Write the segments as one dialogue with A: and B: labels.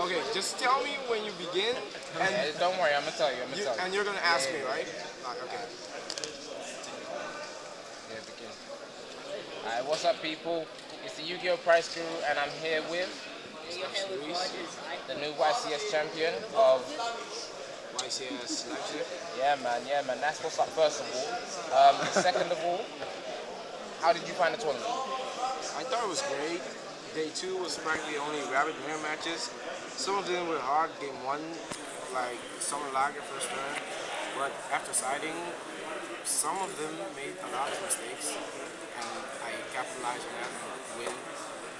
A: Okay, just tell me when you begin, and
B: Don't worry, I'm gonna tell you.
A: and you're gonna ask me, right? Okay.
B: Yeah, begin. Alright, what's up, people? It's the Yu-Gi-Oh! Prize Guru, and I'm here with
A: Sluis,
B: the new YCS champion of.
A: YCS Leipzig.
B: Yeah, man. That's what's up. First of all, second of all, how did you find the tournament?
A: I thought it was great. Day two was practically only rabbit mirror matches. Some of them were hard. Game one, like Summer Lager first turn, but after siding, some of them made a lot of mistakes, and I capitalized on that and win.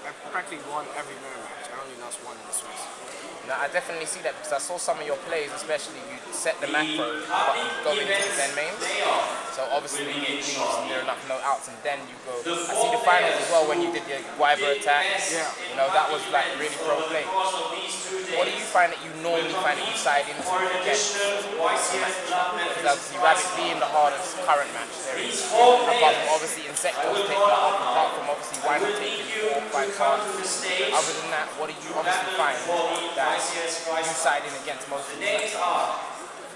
A: I practically won every mirror match. I only lost one in the Swiss.
B: Now, I definitely see that because I saw some of your plays, especially you set the macro, but you go into the Zen mains. So obviously you leave there are enough no outs, and then you go. I see the finals as well when you did the Wyber attacks.
A: Yeah.
B: You know, that was like really pro play. What do you find that you normally find that you side into against? Because obviously Rabbit being the hardest current match there is. Apart from obviously Insectos taking it up, apart from obviously Wyber taking 4 or 5 cards. Other than that, what do you obviously find that you side in against most of the matches?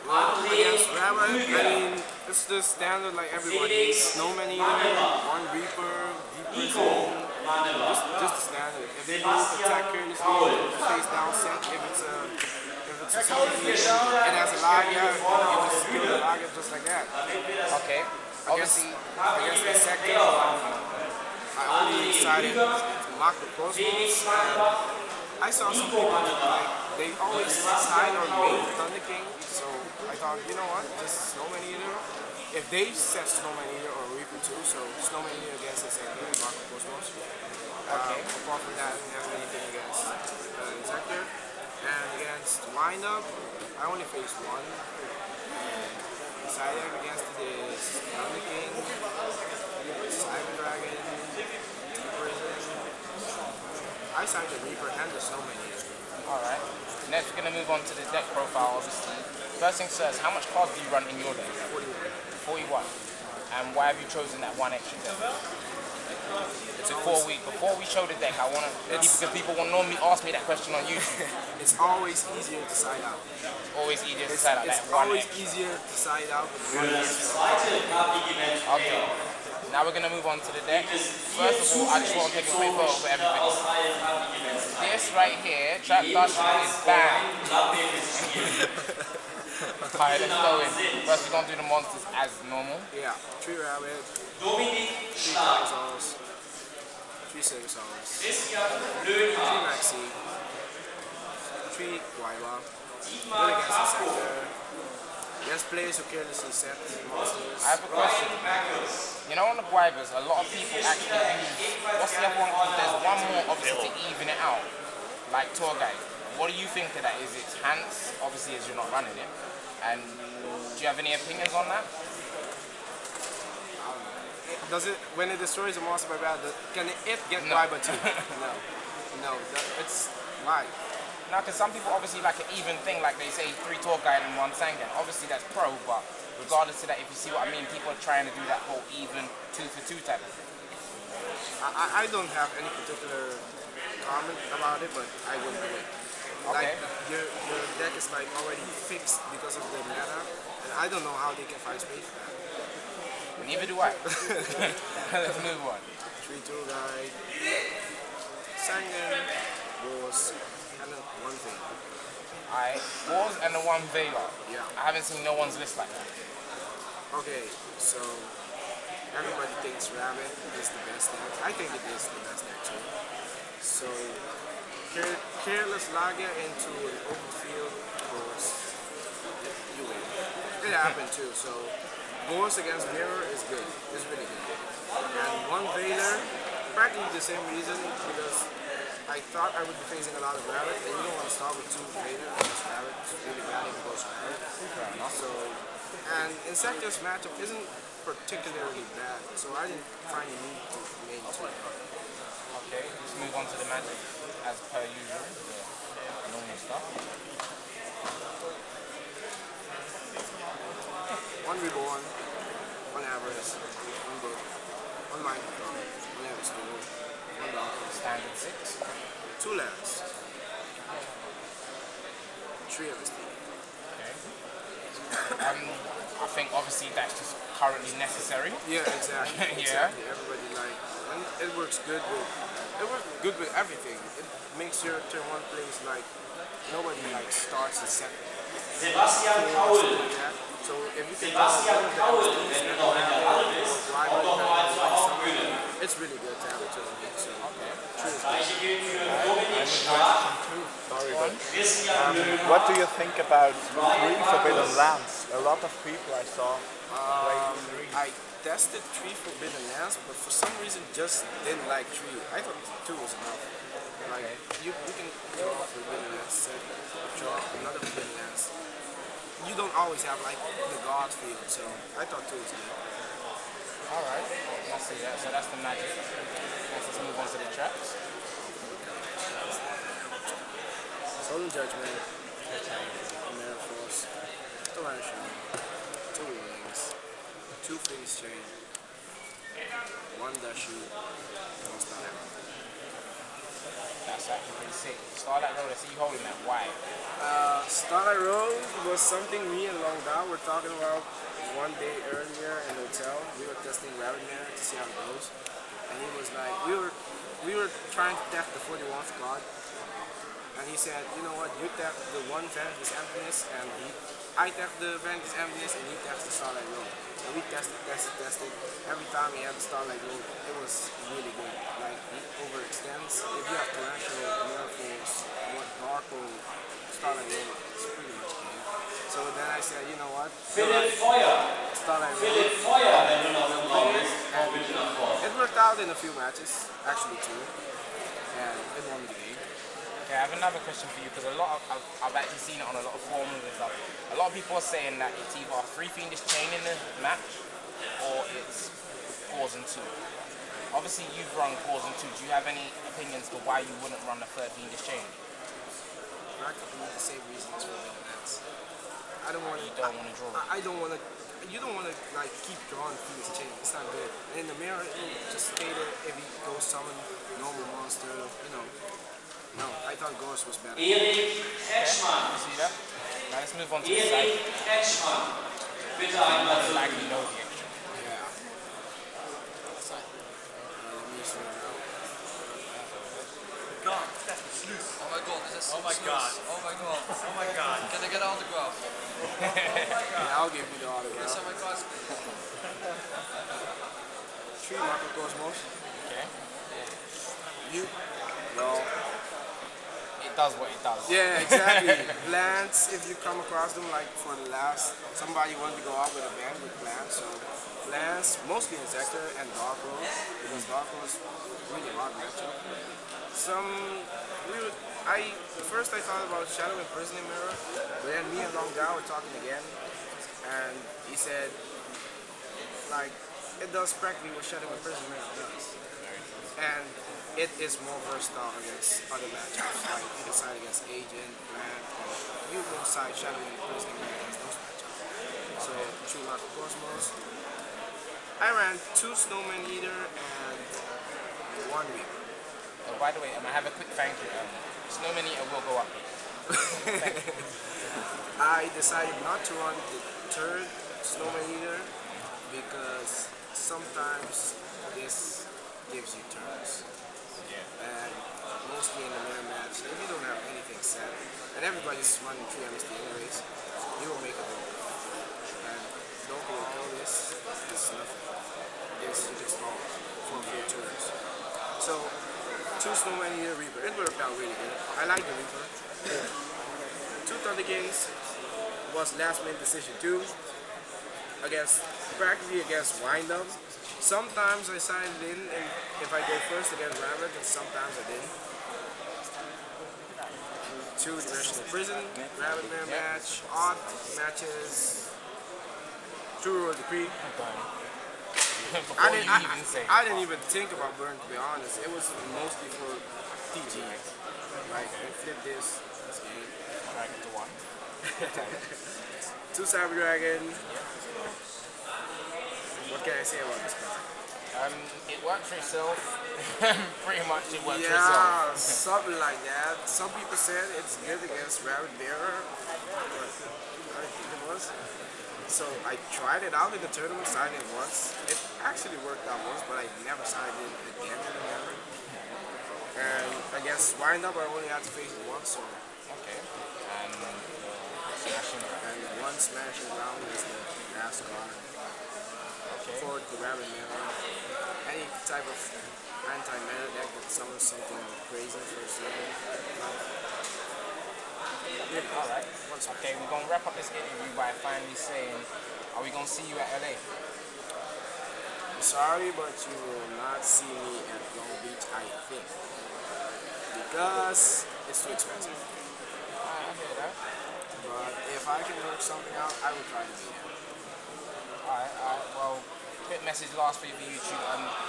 A: Against Rabbit, I mean, it's the standard like everybody. Snowman Eater, one Reaper, Deep Prison, just the standard. If they do attack carelessly, face down set, if it's a Snowman Eater, it has a Lager, you just kill the Lager just like that.
B: Okay. Obviously,
A: Against the sector, I only decided to mock the Cosmos, and I saw some people like they always side or main Thunder King, so I thought, you know what, just Snowman Eater. If they set Snowman Eater or Reaper too, so Snowman Eater against the sector and mock the Cosmos.
B: okay.
A: Apart from that, I didn't have anything against Insector. And against Windup, I only faced one. Side deck against it is Thunder King, Cyber Dragon, Deep Prison. I signed the Reaper and the Snowman Eater.
B: Alright. Next, we're going to move on to the deck profile, obviously. First thing first, how much cards do you run in your deck?
A: 41.
B: 41. And why have you chosen that one extra deck? Before we show the deck, I want to, because people will normally ask me that question on YouTube.
A: It's always easier to side out.
B: It's always easier to decide out
A: It's
B: that one
A: always
B: extra.
A: easier to side out with one extra.
B: Okay. Now we're going to move on to the deck. First of all, I just want to take a quick photo for everybody. This right here, Trap Dust is banned. Alright, let's go in. First, we're going to do the monsters as normal.
A: Yeah, 3 Rabbit, 3 Dinosaurs, 3 Silversaurs, 3 Maxi, 3 Guayba, good against the sector. Yes, players who carelessly set monsters.
B: I have a question. You know, on the Guivers, a lot of people actually use. What's the other one? There's one more, obviously, to even it out, like Tour Guide. What do you think of that? Is it Hans, obviously, as you're not running it? And do you have any opinions on that?
A: Does it, when it destroys a monster by battle, can it get
B: No.
A: Guayba too? No, it's why?
B: No, because some people obviously like an even thing, like they say 3 Tour Guide and 1 Sangan. Obviously, that's pro, but regardless of that, if you see what I mean, people are trying to do that whole even 2 for 2 type of thing.
A: I don't have any particular comment about it, but I wouldn't do it.
B: Okay.
A: Like your deck is like already fixed because of the meta, and I don't know how they can find space for that.
B: Neither do I. Let's move on.
A: 3 Tour Guide, Sangan, Wars, and then one thing.
B: Alright, Wars and the 1 Vega.
A: Yeah.
B: I haven't seen no one's list like that.
A: Okay, so everybody thinks Rabbit is the best deck. I think it is the best deck too. So careless Lager into an open field, Boris, you win. It happened too. So Boris against Mirror is good. It's really good. And 1 Vader, practically the same reason because I thought I would be facing a lot of Rabbit, and you don't want to start with 2 Vader against Rabbit. It's really bad if it goes Rabbit. So, and Insector's matchup isn't particularly bad, so I didn't find a need to main 2.
B: Okay, let's move on to the magic as per usual. The normal stuff.
A: 1 Reborn, 1 Avarice, 1 Book, 1 Microphone, 1 Everstore, 1 Donkey,
B: Standard 6.
A: 2 Lands, Tree MST.
B: Okay. I think obviously that's just currently necessary.
A: Yeah, exactly.
B: Yeah.
A: Exactly. Everybody like, and it works good with, everything. It makes your turn one plays like nobody like starts and set
C: Sebastian
A: four or
C: Paul.
A: something like that. So if you can draw
C: Sebastian
A: one of the
C: Paul,
A: MSTs
C: wenn
A: and
C: wir noch in der Halle
A: or
C: ist,
A: wide
C: kommt doch noch
A: open,
C: ein, zwei
A: like
C: Hauptbühne.
A: something, it's really good to have a tournament. So Tree is good.
C: Gleiche gilt für Dominik Schwab.
D: Sorry, but
C: Christian Löwen.
D: what do you think about three forbidden lands? A lot of people I saw playing three.
A: I tested Tree Forbidden Lands, but for some reason just didn't like Tree. I thought two was enough. Like you can draw Forbidden Lands, set, draw another Forbidden Lands. You don't always have like the God field, so I thought two was good.
B: All right. I see that. So that's the magic. Let's move on to the traps.
A: Solemn Judgment, Mirror Force, Torrential, two Wings, two Face Chain, one Dashu, one Star.
B: That's actually pretty sick. Starlight Road, I see you holding that. Why?
A: Starlight Road was something me and Long Dao were talking about one day earlier in the hotel. We were testing Rabbit Mare to see how it goes. And he was like, we were trying to test the 41th card. And he said, you know what, you tap the one Vanity's Emptiness, and I tap the Vanity's Emptiness, and he taps the Starlight Road. And we tested. Every time he had the Starlight Road, it was really good. Like, he overextends. If you have Torrential, Miracles, Darko, Starlight Road, it's pretty much game. So then I said, you know what,
C: Philipp Feuer.
A: Starlight Road.
C: Philipp Feuer, wenn du noch im Raum bist, komm bitte nach vorne.
A: It worked out in a few matches, actually two, and it won the game.
B: Okay, I have another question for you because I've actually seen it on a lot of forums and stuff. A lot of people are saying that it's either 3 Fiendish Chain in the match or it's Cause and 2. Obviously, you've run Cause and 2. Do you have any opinions to why you wouldn't run the 3rd Fiendish Chain?
A: Practically the same reasons for winning matches. I don't want to.
B: You don't want to draw.
A: I don't want to. You don't want to like keep drawing Fiendish Chain. It's not good. And in the mirror, just state it if he goes summon normal monster. You know. No, I thought Ghost was better.
C: Erik Etschmann.
B: You see that? Now let's move on to the
C: Erik
B: side.
C: Etschmann. Bitte einmal zur
B: Like
C: Bühne.
B: you know the extra.
A: Yeah. Let me see it out.
E: God, Stephan, Sluis.
F: Oh my god, is this
E: Oh my
F: Sluis?
E: god.
F: Oh my god.
E: Oh my god.
F: Can I get an autograph?
A: Yeah, I'll give you the
F: Yes,
A: autograph.
F: oh my god.
A: Tree Marco Cosmos.
B: Okay.
A: You. Well.
B: It does what it does.
A: Yeah, exactly. Plants, if you come across them, like for the last, somebody wanted to go out with a band with plants, so plants, mostly Insector and Dark Rose, because Dark Rose is really hard matchup. First I thought about Shadow Imprisoning Mirror, but then me and Long Dao were talking again, and he said, like, it does practically what Shadow Imprisoning Mirror does. And it is more versatile against other matchups. Like you can side against Agent, Brand, or you can side Shadow and Prisoner against those matchups. So True Marco Cosmos. I ran 2 Snowman Eater and 1 Reaper.
B: Oh, by the way, I have a quick thank you. Snowman Eater will go up.
A: I decided not to run the 3rd Snowman Eater because sometimes this gives you turns. And mostly in the mirror match, if you don't have anything set, and everybody's running 3 MSD anyways, you will make a roll. And don't go kill this, it's nothing. This you just roll for a few turns. So, 2 Snowman Eater Reaper, it worked out really good. I like the Reaper. 2 Thunder Kings was last minute decision too. Practically against Wind Up. Sometimes I signed in and if I go first against Rabbit, and sometimes I didn't. 2 Dimensional Prison, Rabbit Mare match, odd matches, True Royal Decree.
B: Before you even say
A: I didn't even think about Burn, to be honest. It was mostly for TG. Like, flip this game.
B: Dragon to 1.
A: 2 Cyber Dragon. What can I say about this card?
B: It worked for itself. Pretty much it worked for
A: Yeah,
B: itself.
A: something like that. Some people said it's good against rabbit bearer, but I don't think it was. So I tried it out in the tournament, signed it once. It actually worked out once, but I never signed it again and again. And against wind up, I only had to face it once, so
B: Okay. And smashing it.
A: and one smashing round is the last card
B: Okay.
A: for the rabbit mirror. Any type of anti-mana deck that summons something crazy for a second.
B: All right. Okay, we're gonna wrap up this interview by finally saying, are we gonna see you at LA?
A: I'm sorry, but you will not see me at Long Beach, I think. Because it's too expensive.
B: I hear that.
A: But if I can work something out, I will try to be there.
B: Alright, well, quick message last for YouTube.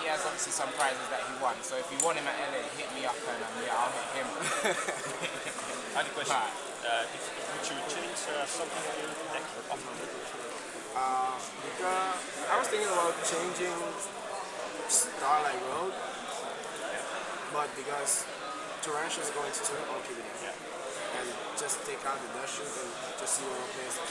B: He has obviously some prizes that he won, so if you want him at LA, hit me up and yeah, I'll hit him.
E: I have a question. Would you change something in your deck often?
A: Because I was thinking about changing Starlight Road, but because Torrential is going to turn, I'll keep it in. And just take out the dust shoot and just see what plays the